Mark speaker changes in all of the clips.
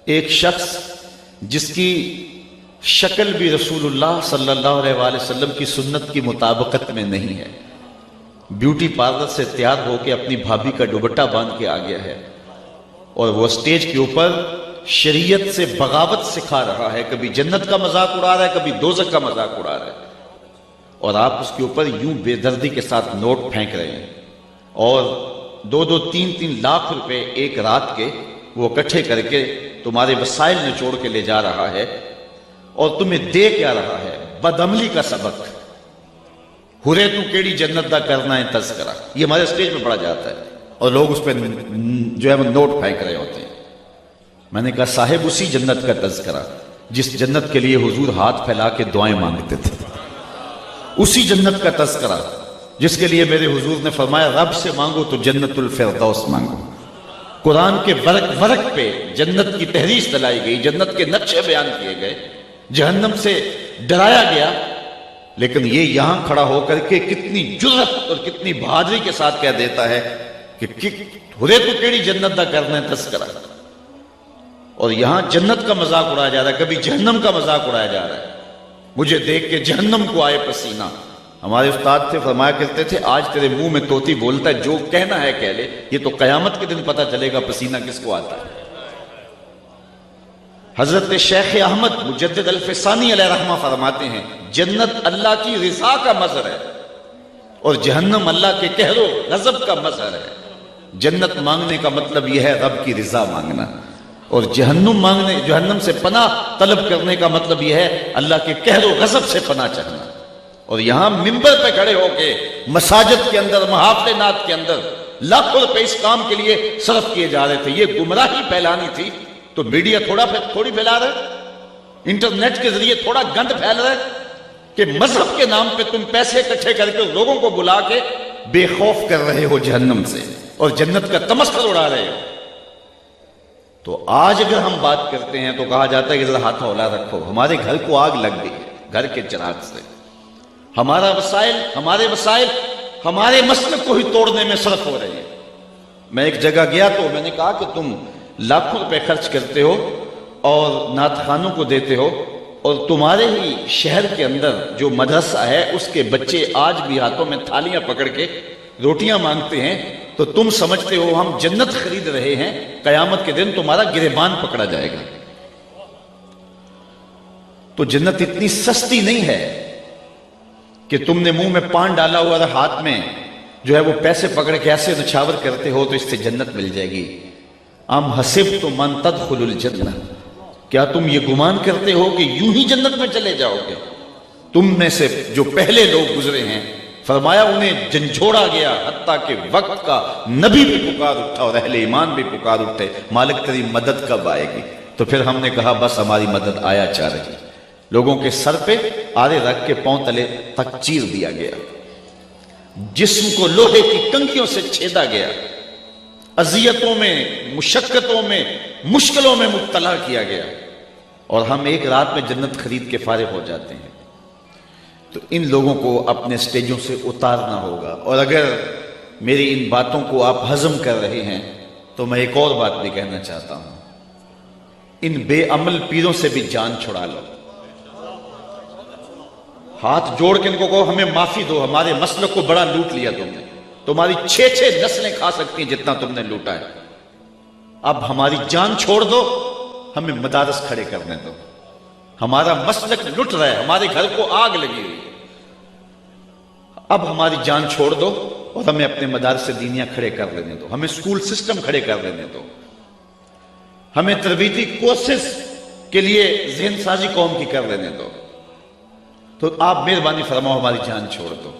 Speaker 1: ایک شخص جس کی شکل بھی رسول اللہ صلی اللہ علیہ وآلہ وسلم کی سنت کی مطابقت میں نہیں ہے، بیوٹی پارلر سے تیار ہو کے اپنی بھابھی کا دوپٹہ باندھ کے آ گیا ہے اور وہ اسٹیج کے اوپر شریعت سے بغاوت سکھا رہا ہے، کبھی جنت کا مذاق اڑا رہا ہے، کبھی دوزخ کا مذاق اڑا رہا ہے، اور آپ اس کے اوپر یوں بے دردی کے ساتھ نوٹ پھینک رہے ہیں اور 2-2 3-3 لاکھ روپے ایک رات کے وہ اکٹھے کر کے تمہارے وسائل نچوڑ کے لے جا رہا ہے اور تمہیں دے کیا رہا ہے؟ بدعملی کا سبق۔ ہرے تو کیڑی جنت دا کرنا ہے تذکرہ، یہ ہمارے اسٹیج پہ پڑھا جاتا ہے اور لوگ اس پہ جو ہے وہ نوٹ پھینک رہے ہوتے ہیں۔ میں نے کہا صاحب اسی جنت کا تذکرہ جس جنت کے لیے حضور ہاتھ پھیلا کے دعائیں مانگتے تھے، اسی جنت کا تذکرہ جس کے لیے میرے حضور نے فرمایا رب سے مانگو تو جنت الفردوس مانگو۔ قرآن کے ورق ورق پہ جنت کی تحریر دلائی گئی، جنت کے نقشے بیان کیے گئے، جہنم سے ڈرایا گیا، لیکن یہ یہاں کھڑا ہو کر کے کتنی جرأت اور کتنی بہادری کے ساتھ کہہ دیتا ہے کہ ہرے تو کیڑی جنت دا کرنا ہے تذکرہ، اور یہاں جنت کا مذاق اڑایا جا رہا ہے، کبھی جہنم کا مذاق اڑایا جا رہا ہے۔ مجھے دیکھ کے جہنم کو آئے پسینہ۔ ہمارے استاد تھے، فرمایا کرتے تھے آج تیرے منہ میں طوطی بولتا ہے جو کہنا ہے کہہ لے، یہ تو قیامت کے دن پتہ چلے گا پسینہ کس کو آتا ہے۔ حضرت شیخ احمد مجدد الفسانی علیہ رحمہ فرماتے ہیں جنت اللہ کی رضا کا مظہر ہے اور جہنم اللہ کے قہر و غضب کا مظہر ہے۔ جنت مانگنے کا مطلب یہ ہے رب کی رضا مانگنا، اور جہنم سے پناہ طلب کرنے کا مطلب یہ ہے اللہ کے قہر و غضب سے پناہ چاہنا۔ اور یہاں منبر پہ کھڑے ہو کے مساجد کے اندر محافل نعت کے اندر لاکھوں روپے اس کام کے لیے صرف کیے جا رہے تھے۔ یہ گمراہی پھیلانی تھی تو میڈیا تھوڑی پھیلا رہا ہے، انٹرنیٹ کے ذریعے تھوڑا گند پھیل رہا ہے کہ مذہب کے نام پہ تم پیسے اکٹھے کر کے لوگوں کو بلا کے بے خوف کر رہے ہو جہنم سے اور جنت کا تمسخر اڑا رہے ہو۔ تو آج اگر ہم بات کرتے ہیں تو کہا جاتا ہے کہ ذرا ہاتھ ہولا رکھو، ہمارے گھر کو آگ لگ گئی ہے گھر کے چراغ سے، ہمارے وسائل ہمارے مسلک کو ہی توڑنے میں صرف ہو رہے ہیں۔ میں ایک جگہ گیا تو میں نے کہا کہ تم لاکھوں روپے خرچ کرتے ہو اور نعت خوانوں کو دیتے ہو، اور تمہارے ہی شہر کے اندر جو مدرسہ ہے اس کے بچے آج بھی ہاتھوں میں تھالیاں پکڑ کے روٹیاں مانگتے ہیں، تو تم سمجھتے ہو ہم جنت خرید رہے ہیں، قیامت کے دن تمہارا گریبان پکڑا جائے گا۔ تو جنت اتنی سستی نہیں ہے کہ تم نے منہ میں پان ڈالا ہوا اور ہاتھ میں جو ہے وہ پیسے پکڑ کے ایسے نچھاور کرتے ہو تو اس سے جنت مل جائے گی۔ ام حسبتم ان تدخلوا الجنہ، کیا تم یہ گمان کرتے ہو کہ یوں ہی جنت میں چلے جاؤ گے؟ تم میں سے جو پہلے لوگ گزرے ہیں فرمایا انہیں جھنجھوڑا گیا، حتیٰ کہ وقت کا نبی بھی پکار اٹھا اور اہل ایمان بھی پکار اٹھے مالک تیری مدد کب آئے گی؟ تو پھر ہم نے کہا بس ہماری مدد آیا چاہ رہی۔ لوگوں کے سر پہ آرے رکھ کے پاؤں تلے تک چیر دیا گیا، جسم کو لوہے کی کنگھیوں سے چھیدا گیا، اذیتوں میں، مشقتوں میں، مشکلوں میں مبتلا کیا گیا، اور ہم ایک رات میں جنت خرید کے فارغ ہو جاتے ہیں۔ تو ان لوگوں کو اپنے سٹیجوں سے اتارنا ہوگا، اور اگر میری ان باتوں کو آپ ہضم کر رہے ہیں تو میں ایک اور بات بھی کہنا چاہتا ہوں، ان بے عمل پیروں سے بھی جان چھڑا لو، ہاتھ جوڑ کے ان کو کہو ہمیں معافی دو، ہمارے مسلک کو بڑا لوٹ لیا تم نے، تمہاری 6 نسلیں کھا سکتی ہیں جتنا تم نے لوٹا ہے، اب ہماری جان چھوڑ دو، ہمیں مدارس کھڑے کرنے دو، ہمارا مسلک لٹ رہا ہے، ہمارے گھر کو آگ لگی ہوئی، اب ہماری جان چھوڑ دو اور ہمیں اپنے مدارس دینیاں کھڑے کر لینے دو، ہمیں سکول سسٹم کھڑے کر لینے دو، ہمیں تربیتی کورسز کے لیے ذہن سازی قوم کی کر لینے دو۔ تو آپ مہربانی فرماؤ ہماری جان چھوڑ دو۔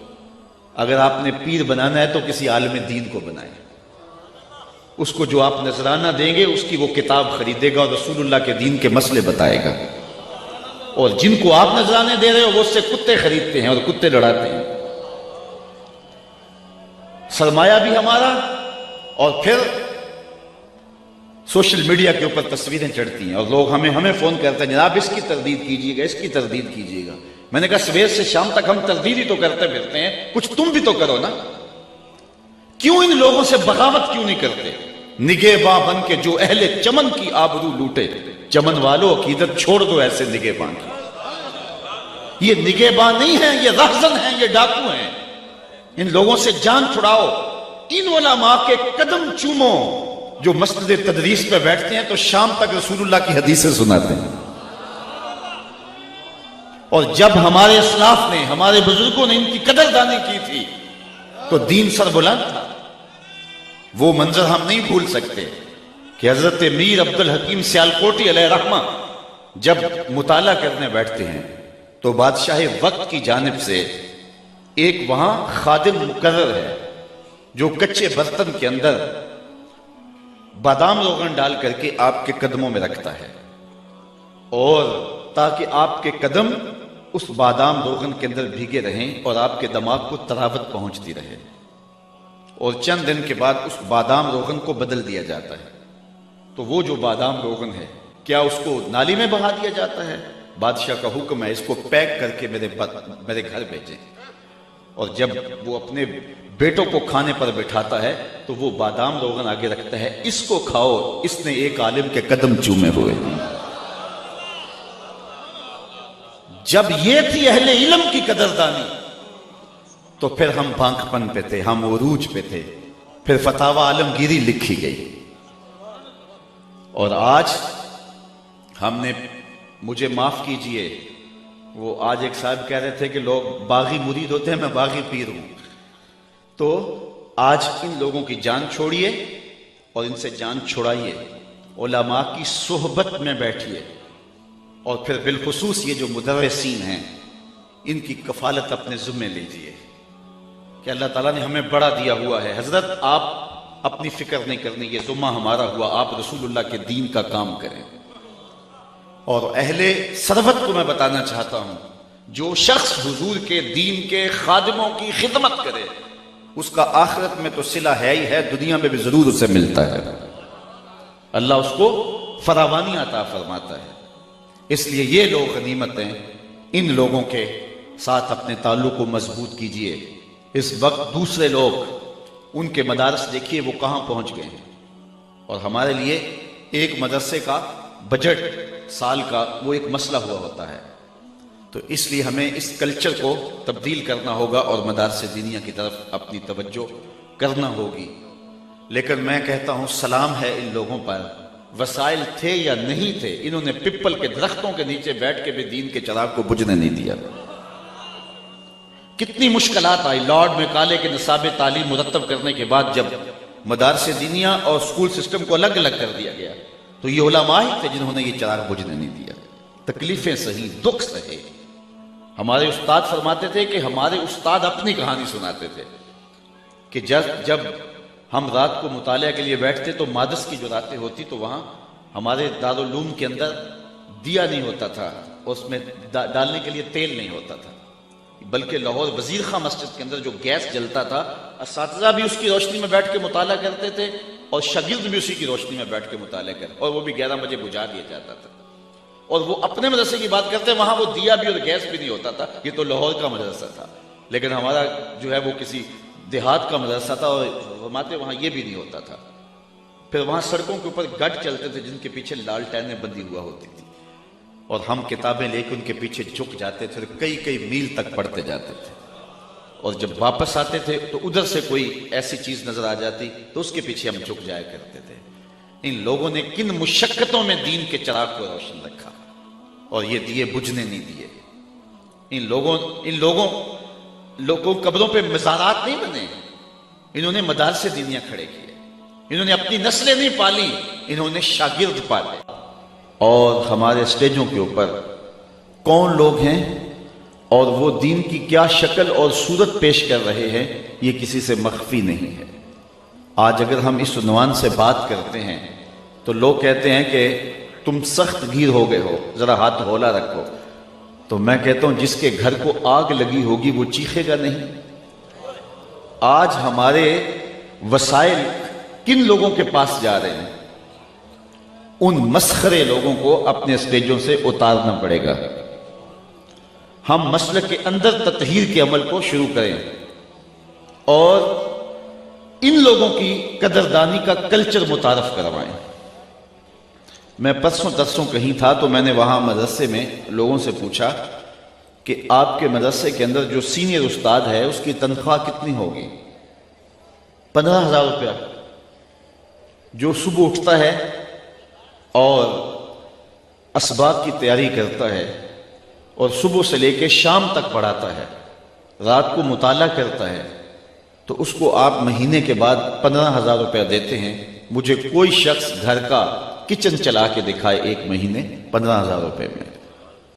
Speaker 1: اگر آپ نے پیر بنانا ہے تو کسی عالم دین کو بنائیں، اس کو جو آپ نذرانہ دیں گے اس کی وہ کتاب خریدے گا اور رسول اللہ کے دین کے مسئلے بتائے گا، اور جن کو آپ نذرانے دے رہے ہو وہ اس سے کتے خریدتے ہیں اور کتے لڑاتے ہیں۔ سرمایہ بھی ہمارا، اور پھر سوشل میڈیا کے اوپر تصویریں چڑھتی ہیں اور لوگ ہمیں فون کرتے ہیں جناب اس کی تردید کیجیے گا، اس کی تردید کیجیے گا۔ میں نے کہا سویر سے شام تک ہم تردید ہی تو کرتے پھرتے ہیں، کچھ تم بھی تو کرو نا، کیوں ان لوگوں سے بغاوت کیوں نہیں کرتے؟ نگہباں بن کے جو اہل چمن کی آبرو لوٹے، چمن والوں عقیدت چھوڑ دو ایسے نگہباں کی۔ یہ نگہباں نہیں ہیں، یہ رہزن ہیں، یہ ڈاکو ہیں۔ ان لوگوں سے جان چھڑاؤ۔ ان علماء کے قدم چومو جو مسجد تدریس پہ بیٹھتے ہیں تو شام تک رسول اللہ کی حدیثیں سناتے ہیں۔ اور جب ہمارے اسلاف نے، ہمارے بزرگوں نے ان کی قدردانی کی تھی تو دین سر بلند تھا۔ وہ منظر ہم نہیں بھول سکتے کہ حضرت میر عبد الحکیم سیالکوٹی علیہ رحمہ جب مطالعہ کرنے بیٹھتے ہیں تو بادشاہ وقت کی جانب سے ایک وہاں خادم مقرر ہے جو کچے برتن کے اندر بادام روغن ڈال کر کے آپ کے قدموں میں رکھتا ہے، اور تاکہ آپ کے قدم اس بادام روغن کے اندر بھیگے رہیں اور آپ کے دماغ کو تراوت پہنچتی رہے، اور چند دن کے بعد اس بادام روغن کو بدل دیا جاتا ہے۔ تو وہ جو بادام روغن ہے کیا اس کو نالی میں بہا دیا جاتا ہے؟ بادشاہ کا حکم ہے اس کو پیک کر کے میرے گھر بھیجیں۔ اور جب وہ اپنے بیٹوں کو کھانے پر بٹھاتا ہے تو وہ بادام روغن آگے رکھتا ہے، اس کو کھاؤ، اس نے ایک عالم کے قدم چومے ہوئے۔ جب یہ تھی اہل علم کی قدردانی تو پھر ہم بانک پن پہ تھے، ہم عروج پہ تھے، پھر فتاوی عالمگیری لکھی گئی۔ اور آج ہم نے، مجھے معاف کیجئے، وہ آج ایک صاحب کہہ رہے تھے کہ لوگ باغی مرید ہوتے ہیں، میں باغی پیر ہوں۔ تو آج ان لوگوں کی جان چھوڑیے اور ان سے جان چھڑائیے، علماء کی صحبت میں بیٹھیے، اور پھر بالخصوص یہ جو مدرسین ہیں ان کی کفالت اپنے ذمہ لیجئے کہ اللہ تعالیٰ نے ہمیں بڑا دیا ہوا ہے۔ حضرت آپ اپنی فکر نہیں کرنی، یہ ذمہ ہمارا ہوا، آپ رسول اللہ کے دین کا کام کریں۔ اور اہل ثروت کو میں بتانا چاہتا ہوں، جو شخص حضور کے دین کے خادموں کی خدمت کرے اس کا آخرت میں تو صلہ ہے ہی ہے، دنیا میں بھی ضرور اسے ملتا ہے، اللہ اس کو فراوانی عطا فرماتا ہے۔ اس لیے یہ لوگ غنیمت ہیں، ان لوگوں کے ساتھ اپنے تعلق کو مضبوط کیجئے۔ اس وقت دوسرے لوگ، ان کے مدارس دیکھیے وہ کہاں پہنچ گئے ہیں، اور ہمارے لیے ایک مدرسے کا بجٹ سال کا وہ ایک مسئلہ ہوا ہوتا ہے۔ تو اس لیے ہمیں اس کلچر کو تبدیل کرنا ہوگا اور مدارس دینیہ کی طرف اپنی توجہ کرنا ہوگی۔ لیکن میں کہتا ہوں سلام ہے ان لوگوں پر، وسائل تھے یا نہیں تھے، انہوں نے پپل کے درختوں کے نیچے بیٹھ کے بھی دین کے چراغ کو بجھنے نہیں دیا۔ کتنی مشکلات آئی، لارڈ میکالے کے نصاب تعلیم مرتب کرنے کے بعد جب مدارس دینیہ اور اسکول سسٹم کو الگ الگ کر دیا گیا تو یہ علماء ہی تھے جنہوں نے یہ چراغ بجھنے نہیں دیا۔ تکلیفیں سہی، دکھ سہے۔ ہمارے استاد فرماتے تھے کہ ہمارے استاد اپنی کہانی سناتے تھے کہ جب ہم رات کو مطالعہ کے لیے بیٹھتے تو مادس کی جو راتیں ہوتی تو وہاں ہمارے دارالعلوم کے اندر دیا نہیں ہوتا تھا، اس میں ڈالنے کے لیے تیل نہیں ہوتا تھا، بلکہ لاہور وزیر خاں مسجد کے اندر جو گیس جلتا تھا، اساتذہ بھی اس کی روشنی میں بیٹھ کے مطالعہ کرتے تھے اور شاگرد بھی اسی کی روشنی میں بیٹھ کے مطالعہ کرتے، اور وہ بھی 11 بجے بجھا دیا جاتا تھا۔ اور وہ اپنے مدرسے کی بات کرتے، وہاں وہ دیا بھی اور گیس بھی نہیں ہوتا تھا، یہ تو لاہور کا مدرسہ تھا، لیکن ہمارا جو ہے وہ کسی دیہات کا مدرسہ تھا اور فرماتے وہاں یہ بھی نہیں ہوتا تھا۔ پھر وہاں سڑکوں کے اوپر گڈ چلتے تھے جن کے پیچھے لالٹینیں بندی ہوا ہوتی تھی، اور ہم کتابیں لے کے ان کے پیچھے جھک جاتے تھے، کئی کئی میل تک پڑھتے جاتے تھے، اور جب واپس آتے تھے تو ادھر سے کوئی ایسی چیز نظر آ جاتی تو اس کے پیچھے ہم جھک جایا کرتے تھے۔ ان لوگوں نے کن مشقتوں میں دین کے چراغ کو روشن رکھا اور یہ دیے بجھنے نہیں دیے۔ ان لوگوں قبروں پہ مزارات نہیں بنے، انہوں نے مدارس دینیہ کھڑے کیے، انہوں نے اپنی نسلیں نہیں پالی، انہوں نے شاگرد پالے۔ اور ہمارے اسٹیجوں کے اوپر کون لوگ ہیں اور وہ دین کی کیا شکل اور صورت پیش کر رہے ہیں یہ کسی سے مخفی نہیں ہے۔ آج اگر ہم اس عنوان سے بات کرتے ہیں تو لوگ کہتے ہیں کہ تم سخت گیر ہو گئے ہو، ذرا ہاتھ ہولا رکھو، تو میں کہتا ہوں جس کے گھر کو آگ لگی ہوگی وہ چیخے گا نہیں۔ آج ہمارے وسائل کن لوگوں کے پاس جا رہے ہیں؟ ان مسخرے لوگوں کو اپنے اسٹیجوں سے اتارنا پڑے گا۔ ہم مسلک کے اندر تطہیر کے عمل کو شروع کریں اور ان لوگوں کی قدردانی کا کلچر متعارف کروائیں۔ میں پرسوں ترسوں کہیں تھا تو میں نے وہاں مدرسے میں لوگوں سے پوچھا کہ آپ کے مدرسے کے اندر جو سینئر استاد ہے اس کی تنخواہ کتنی ہوگی؟ 15,000 روپیہ۔ جو صبح اٹھتا ہے اور اسباق کی تیاری کرتا ہے اور صبح سے لے کے شام تک پڑھاتا ہے، رات کو مطالعہ کرتا ہے، تو اس کو آپ مہینے کے بعد 15,000 روپیہ دیتے ہیں۔ مجھے کوئی شخص گھر کا کچن چلا کے دکھائے ایک مہینے 15,000 روپے میں۔